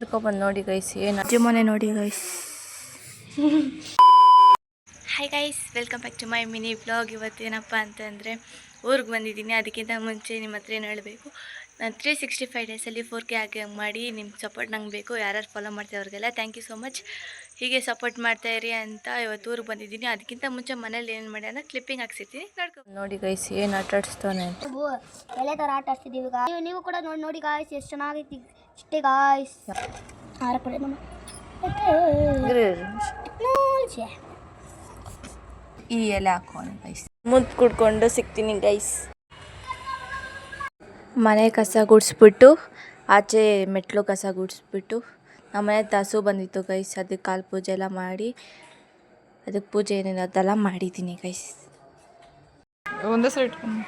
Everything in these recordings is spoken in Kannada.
ಬಂದು ನೋಡಿ ಗೈಸ್, ಏನು ಅಜ್ಜಿ ಮನೆ ನೋಡಿ guys. Hi guys, welcome back to my mini blog. ಇವತ್ತೇನಪ್ಪ ಅಂತಂದರೆ ಊರಿಗೆ ಬಂದಿದ್ದೀನಿ. ಅದಕ್ಕಿಂತ ಮುಂಚೆ ನಿಮ್ಮ ಹತ್ರ ಏನು ಹೇಳಬೇಕು, ನಾನು 365 ಡೇಸಲ್ಲಿ 4K ಆಗಿ ಮಾಡಿ ನಿಮ್ಮ ಸಪೋರ್ಟ್ ನಂಗೆ ಬೇಕು. ಯಾರ್ಯಾರು ಫಾಲೋ ಮಾಡ್ತೀವಿ ಅವ್ರಿಗೆಲ್ಲ ಥ್ಯಾಂಕ್ ಯು ಸೋ ಮಚ್. ಹೀಗೆ ಸಪೋರ್ಟ್ ಮಾಡ್ತಾಯಿರಿ ಅಂತ ಇವತ್ತು ಊರಿಗೆ ಬಂದಿದ್ದೀನಿ. ಅದಕ್ಕಿಂತ ಮುಂಚೆ ಮನೇಲಿ ಏನು ಮಾಡಿ ಅಂದರೆ ಕ್ಲಿಪ್ಪಿಂಗ್ ಹಾಕ್ಸಿರ್ತೀನಿ, ನೋಡಿ ಗೈಸ್ ಏನು ಆಟ ಆಡಿಸ್ತಾನೆ ಅಂತ. ಎಲೆ ಥರ ಆಟ ಆಡ್ತಿದ್ದೀವಿ ಈಗ. ನೀವು ಕೂಡ ನೋಡಿ ಗಾಯ್ಸ್, ಎಷ್ಟು ಚೆನ್ನಾಗೈತಿ ಇಷ್ಟೇ ಗಾಯ್ಸ್. ಈ ಎಲೆ ಹಾಕೋಣ ಗೈಸ್. ಮುದ್ದು ಕುಡ್ಕೊಂಡು ಸಿಗ್ತೀನಿ ಗೈಸ್. ಮನೆ ಕಸ ಗುಡಿಸ್ಬಿಟ್ಟು ಆಚೆ ಮೆಟ್ಲು ಕಸ ಗುಡಿಸ್ಬಿಟ್ಟು ನಮ್ಮನೆ ತಾಸು ಬಂದಿತ್ತು ಗೈಸ್. ಅದಕ್ಕೆ ಕಾಲು ಪೂಜೆ ಎಲ್ಲ ಮಾಡಿ, ಅದಕ್ಕೆ ಪೂಜೆ ಏನೇನು ಅದೆಲ್ಲ ಮಾಡಿದ್ದೀನಿ ಗೈಸ್. ಒಂದೇ ಸಲ ಇಟ್ಕೊಂಡು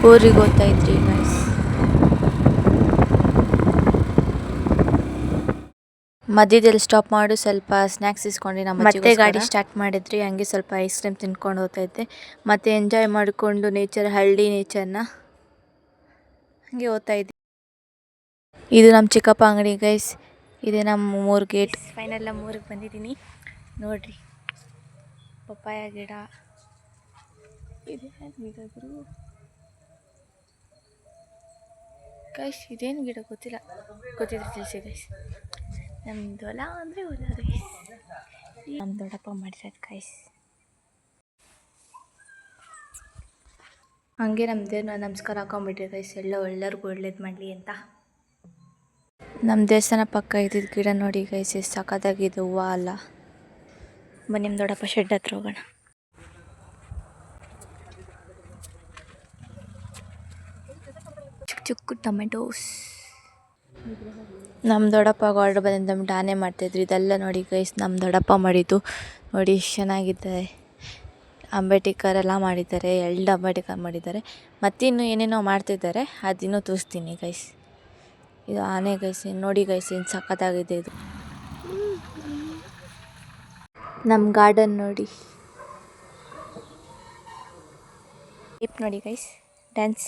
ಊರಿಗೆ ಹೋಗ್ತಾ ಇದ್ರಿ ಗೈಸ್. ಮಧ್ಯದಲ್ಲಿ ಸ್ಟಾಪ್ ಮಾಡು, ಸ್ವಲ್ಪ ಸ್ನ್ಯಾಕ್ಸ್ ಇಸ್ಕೊಂಡು ನಮ್ಮ ಮತ್ತೆ ಗಾಡಿ ಸ್ಟಾರ್ಟ್ ಮಾಡಿದ್ರಿ. ಹಂಗೆ ಸ್ವಲ್ಪ ಐಸ್ ಕ್ರೀಮ್ ತಿನ್ಕೊಂಡು ಹೋಗ್ತಾ ಇದ್ದೆ. ಮತ್ತೆ ಎಂಜಾಯ್ ಮಾಡಿಕೊಂಡು ನೇಚರ್, ಹಳ್ಳಿ ನೇಚರ್ನ ಹಂಗೆ ಹೋಗ್ತಾ ಇದ್ದೆ. ಇದು ನಮ್ಮ ಚಿಕ್ಕಪ್ಪ ಅಂಗಡಿ ಗೈಸ್. ಇದೆ ನಮ್ಮ 3 ಗೇಟ್. ಫೈನಲ್ ನಮ್ಮ ಊರಿಗೆ ಬಂದಿದ್ದೀನಿ ನೋಡ್ರಿ. ಪಪ್ಪಾಯ ಗಿಡ ಇದೆ ಗೈಸ್. ಇದೇನು ಗಿಡ ಗೊತ್ತಿಲ್ಲ, ಗೊತ್ತಿದ್ರೆ ತಿಳಿಸಿ ಗೈಸ್. ನಮ್ಮದು ಹೊಲ ಅಂದರೆ ಹೊಲ ಗೈಸ್. ನಮ್ಮ ದೊಡ್ಡಪ್ಪ ಮಾಡಿರೋದು ಗೈಸ್. ಹಂಗೆ ನಮ್ಮ ದೇವ್ರನ್ನ ನಮಸ್ಕಾರ ಹಾಕೊಂಡ್ಬಿಟ್ರಿ ಗೈಸ್, ಎಲ್ಲರಿಗೂ ಒಳ್ಳೇದು ಮಾಡಲಿ ಅಂತ. ನಮ್ಮ ದೇವಸ್ಥಾನ ಪಕ್ಕ ಇದ್ದಿದ್ದು ಗಿಡ ನೋಡಿ ಗೈಸ್, ಎಷ್ಟು ಸಖತ್ತಾಗಿದೆ ಹೂವು ಅಲ್ಲ. ಬನ್ನಿ ನಿಮ್ಮ ದೊಡ್ಡಪ್ಪ ಶೆಡ್ ಹತ್ರ ಹೋಗೋಣ. ಚಿಕ್ಕ ಚಿಕ್ಕ ಟೊಮೆಟೋಸ್. ನಮ್ಮ ದೊಡ್ಡಪ್ಪ ಆರ್ಡ್ರ್ ಬಂದಂದ್ಬಿಟ್ಟು ಆನೆ ಮಾಡ್ತಾಯಿದ್ರು. ಇದೆಲ್ಲ ನೋಡಿ ಗೈಸ್ ನಮ್ಮ ದೊಡ್ಡಪ್ಪ ಮಾಡಿದ್ದು. ನೋಡಿ ಎಷ್ಟು ಚೆನ್ನಾಗಿದೆ. ಅಂಬೇಡ್ಕರ್ ಎಲ್ಲ ಮಾಡಿದ್ದಾರೆ, 2 ಅಂಬೇಡ್ಕರ್ ಮಾಡಿದ್ದಾರೆ. ಮತ್ತಿನ್ನು ಏನೇನೋ ಮಾಡ್ತಿದ್ದಾರೆ, ಅದಿನ್ನೂ ತೋರಿಸ್ತೀನಿ ಗೈಸ್. ಇದು ಆನೆ ಗೈಸ್, ನೋಡಿ ಗೈಸ್ ಏನು ಸಖತ್ತಾಗಿದೆ ಇದು. ನಮ್ಮ ಗಾರ್ಡನ್ ನೋಡಿ, ನೋಡಿ ಗೈಸ್ ಡ್ಯಾನ್ಸ್.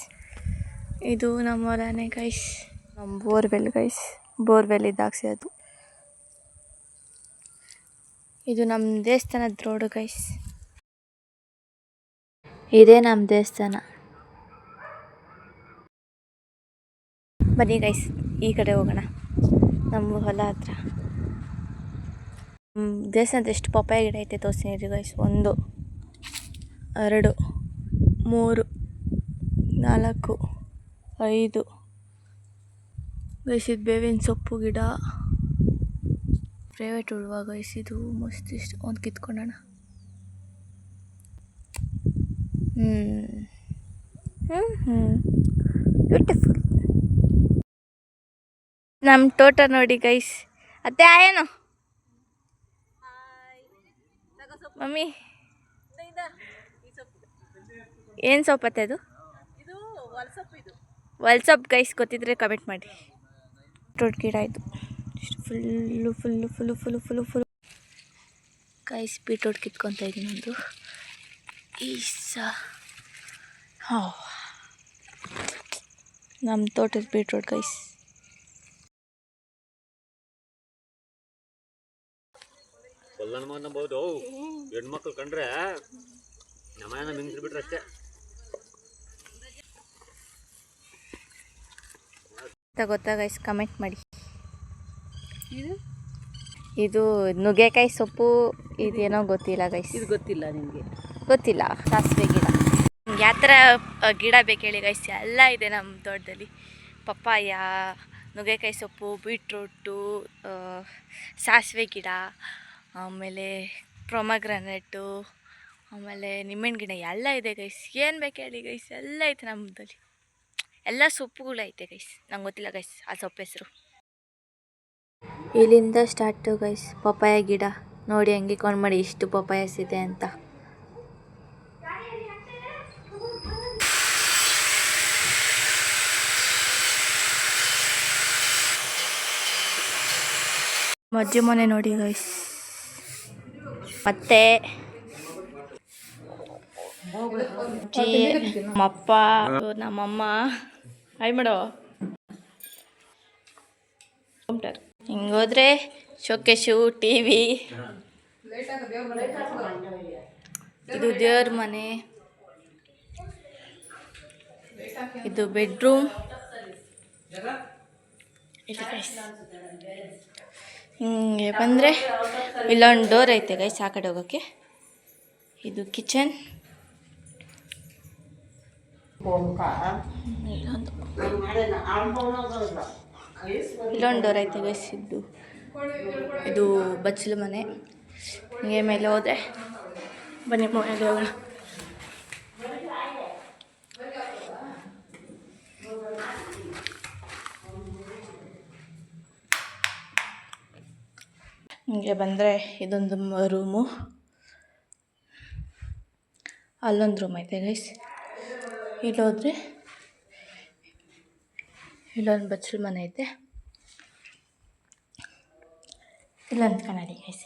ಇದು ನಮ್ಮ ಹೊಲನೇ ಗೈಸ್, ನಮ್ಮ ಬೋರ್ವೆಲ್ ಗೈಸ್. ಬೋರ್ವೆಲ್ ಇದ್ದಾಕ್ಸಿರೋದು. ಇದು ನಮ್ಮ ದೇವಸ್ಥಾನದ ರೋಡು ಗೈಸ್. ಇದೇ ನಮ್ಮ ದೇವಸ್ಥಾನ. ಬನ್ನಿ ಗೈಸ್ ಈ ಕಡೆ ಹೋಗೋಣ, ನಮ್ಮ ಹೊಲ ಹತ್ರ. ದೇವಸ್ಥಾನದ ಎಷ್ಟು ಪಪ್ಪಾಯ ಗಿಡ ಐತೆ ತೋರಿಸ್ತೀನಿ ಗೈಸ್. 1 2 3 4 5 ಗೈಸ್. ಇದು ಬೇವಿನ ಸೊಪ್ಪು ಗಿಡ, ಪ್ರೈವೇಟ್ ಉಳುವ ಗೈಸ್. ಇದು ಮಸ್ತ್ ಇಷ್ಟ. ಒಂದು ಕಿತ್ಕೊಳ್ಳೋಣ. ಬ್ಯೂಟಿಫುಲ್. ನಮ್ಮ ತೋಟ ನೋಡಿ ಗೈಸ್. ಅತ್ತೆ ಆಯೇನು ಮಮ್ಮಿ, ಏನು ಸೊಪ್ಪತ್ತೆ ಅದು? ಒಲ್ಸೊಪ್ಪು ಗೈಸ್. ಗೊತ್ತಿದ್ರೆ ಕಮೆಂಟ್ ಮಾಡಿ. ದೊಡ್ಡ ಗಿಡ ಇದು. Full guys. ಬೀಟ್ರೋಟ್ ಕಿತ್ಕೊತಾ ಇದ್ದೀನಿ ಒಂದು. ನಮ್ಮ ತೋಟದ ಬೀಟ್ರೋಟ್ ಗೈಸ್. ಬಹುದು ಹೆಣ್ಮಕ್ಳು ಕಂಡ್ರೆ ನಮ್ಮನ್ನ ಮಿಂಗ್ಸಿ ಬಿಟ್ರೆ ಅಷ್ಟೇ. ಗೊತ್ತಾ ಗೈಸ್, ಕಮೆಂಟ್ ಮಾಡಿ. ಇದು ನುಗ್ಗೆಕಾಯಿ ಸೊಪ್ಪು. ಇದೇನೋ ಗೊತ್ತಿಲ್ಲ ಗೈಸ್. ಇದು ಗೊತ್ತಿಲ್ಲ ನಿಮಗೆ? ಗೊತ್ತಿಲ್ಲ. ಸಾಸಿವೆ ಗಿಡ. ಯಾವ ಥರ ಗಿಡ ಬೇಕು ಹೇಳಿ ಗೈಸ್, ಎಲ್ಲ ಇದೆ ನಮ್ಮ ತೋಟದಲ್ಲಿ. ಪಪ್ಪಾಯ, ನುಗ್ಗೆಕಾಯಿ ಸೊಪ್ಪು, ಬೀಟ್ರೂಟು, ಸಾಸಿವೆ ಗಿಡ, ಆಮೇಲೆ ಪ್ರೊಮಗ್ರಾನೇಟು, ಆಮೇಲೆ ನಿಂಬೆಹಣ್ಣು ಗಿಡ ಎಲ್ಲ ಇದೆ ಗೈಸ್. ಏನು ಬೇಕು ಹೇಳಿ ಗೈಸ್, ಎಲ್ಲ ಐತೆ ನಮ್ಮದಲ್ಲಿ. ಎಲ್ಲ ಸೊಪ್ಪುಗಳು ಐತೆ ಗೈಸ್. ನಂಗೆ ಗೊತ್ತಿಲ್ಲ ಗೈಸ್ ಆ ಸೊಪ್ಪು ಹೆಸರು. ಇಲ್ಲಿಂದ ಸ್ಟಾರ್ಟು ಗೈಸ್. ಪಪ್ಪಾಯ ಗಿಡ ನೋಡಿ, ಹಂಗೆ ಕೌಂಟ್ ಮಾಡಿ ಇಷ್ಟು ಪಪ್ಪಾಯಸ್ ಇದೆ ಅಂತ. ಅಜ್ಜಿ ಮನೆ ನೋಡಿ ಗೈಸ್. ಮತ್ತೆ ಅಜ್ಜಿ, ನಮ್ಮಪ್ಪ, ನಮ್ಮಮ್ಮ ಹಾಯ್ ಮಾಡೋ. ಹಿಂಗೋದ್ರೆ ಶೋಕೇಶು, ಟಿ ವಿ, ಇದು ದೇವ್ರ ಮನೆ, ಇದು ಬೆಡ್ರೂಮ್. ಹಿಂಗೆ ಬಂದರೆ ಇಲ್ಲೊಂದು ಡೋರ್ ಐತೆ ಗೈಸ್ ಆ ಕಡೆ ಹೋಗೋಕ್ಕೆ. ಇದು ಕಿಚನ್. ಇಲ್ಲೊಂದು ಡೋರ್ ಐತೆ ಗೈಸ್. ಇದು ಬಚ್ಚಲು ಮನೆ. ಹಿಂಗೆ ಮೇಲೆ ಹೋದರೆ ಬನ್ನಿ ಮೇಲೆ ಹೋಗೋಣ. ಹಿಂಗೆ ಬಂದರೆ ಇದೊಂದು ರೂಮು, ಅಲ್ಲೊಂದು ರೂಮ್ ಐತೆ ಗೈಸ್. ಇಲ್ಲೋದ್ರೆ ಇಲ್ಲೊಂದು ಬಚ್ಚಲು ಮನೆ ಐತೆ, ಇಲ್ಲೊಂದು ಕನ್ನಡಿ ಗೈಸ್.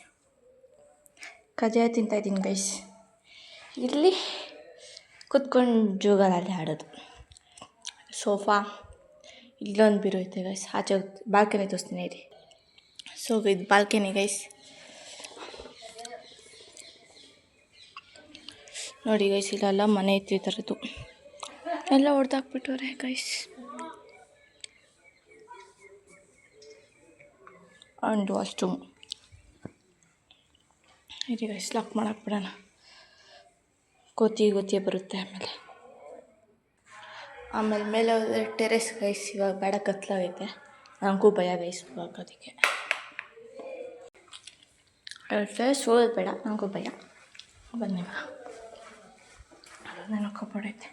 ಕಜ್ಜಾಯ ತಿಂತಾಯಿದ್ದೀನಿ ಗೈಸ್. ಇಲ್ಲಿ ಕುತ್ಕೊಂಡು ಜೋಗಾಲಲ್ಲಿ ಆಡೋದು. ಸೋಫಾ, ಇಲ್ಲೊಂದು ಬೀರು ಐತೆ ಗೈಸ್. ಆಚೆ ಬಾಲ್ಕನಿ ತೋರಿಸ್ತೀನಿ ಇರಿ. ಸೊ ಇದು ಬಾಲ್ಕನಿ ಗೈಸ್. ನೋಡಿ ಗೈಸ್, ಇಲ್ಲೆಲ್ಲ ಮನೆ ಇತ್ತು ಈ ಥರದ್ದು, ಎಲ್ಲ ಹೊಡೆದಾಕ್ಬಿಟ್ಟವ್ರೆ ಗೈಸ್. ಆ್ಯಂಡ್ ವಾಶ್ರೂಮ್ ಇರಿ ಗೈಸ್, ಲಾಕ್ ಮಾಡಾಕ್ಬಿಡೋಣ. ಗೊತ್ತಿಗೆ ಬರುತ್ತೆ. ಆಮೇಲೆ ಮೇಲೆ ಹೋದರೆ ಟೆರೆಸ್ ಗೈಸ್. ಇವಾಗ ಬೇಡ, ಕತ್ಲಾಗೈತೆ. ನನಗೂ ಭಯ ಗೈಸ್ ಹೋಗೋದಕ್ಕೆ. ಟೆರೆಸ್ ಹೋಗೋದು ಬೇಡ, ನನಗೂ ಭಯ. ಬನ್ನಿ ಬಾ, ಅದೊಂದೇನೋ ಕಬೋರ್ಡ್ ಐತೆ.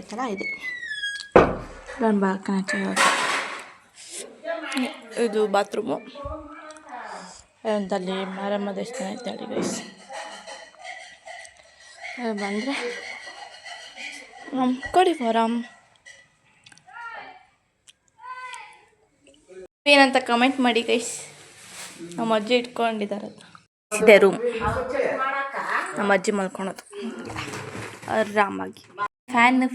ಐತಲ್ಲ ಇದೆ. ಇಲ್ಲೊಂದು ಬಾಲ್ಕನಿ ಚೆನ್ನಾಗಿ. ಇದು ಬಾತ್ರೂಮು. ಅಲ್ಲಿ ಮಾರಮ್ಮ ದೇವಸ್ಥಾನ ಐತೆ ಅಲ್ಲಿ ಗೈಸ್. ಬಂದರೆ ಕೊಡಿ ಫಾರಮ್ ಏನಂತ ಕಮೆಂಟ್ ಮಾಡಿ ಗೈಸ್. ನಮ್ಮ ಅಜ್ಜಿ ಇಟ್ಕೊಂಡಿದ್ದಾರೆ. ಇದೆ ರೂಮ್, ನಮ್ಮ ಅಜ್ಜಿ ಮಲ್ಕೊಳೋದು ಆರಾಮಾಗಿ. ಫ್ಯಾನು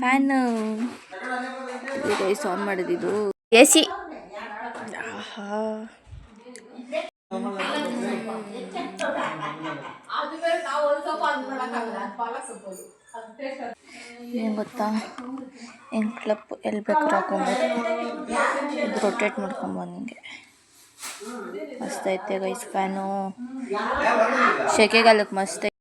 ಗೈಸ್ ಆನ್ ಮಾಡಿದ್ದು. A C. ಏನು ಗೊತ್ತಾ, ಹೆಂಗೆ ಕ್ಲಪ್ ಎಲ್ಲಿ ಬೇಕಾದ್ರೂ ಹಾಕೊಬೋದು. ಇದು ರೊಟೇಟ್ ಮಾಡ್ಕೊಬೋದು ನಿಮಗೆ. ಮಸ್ತ್ ಐತೆ ಗೈಸ್ ಫ್ಯಾನು. ಸೆಕೆಗಾಲಕ್ಕೆ ಮಸ್ತ್ ಐತೆ.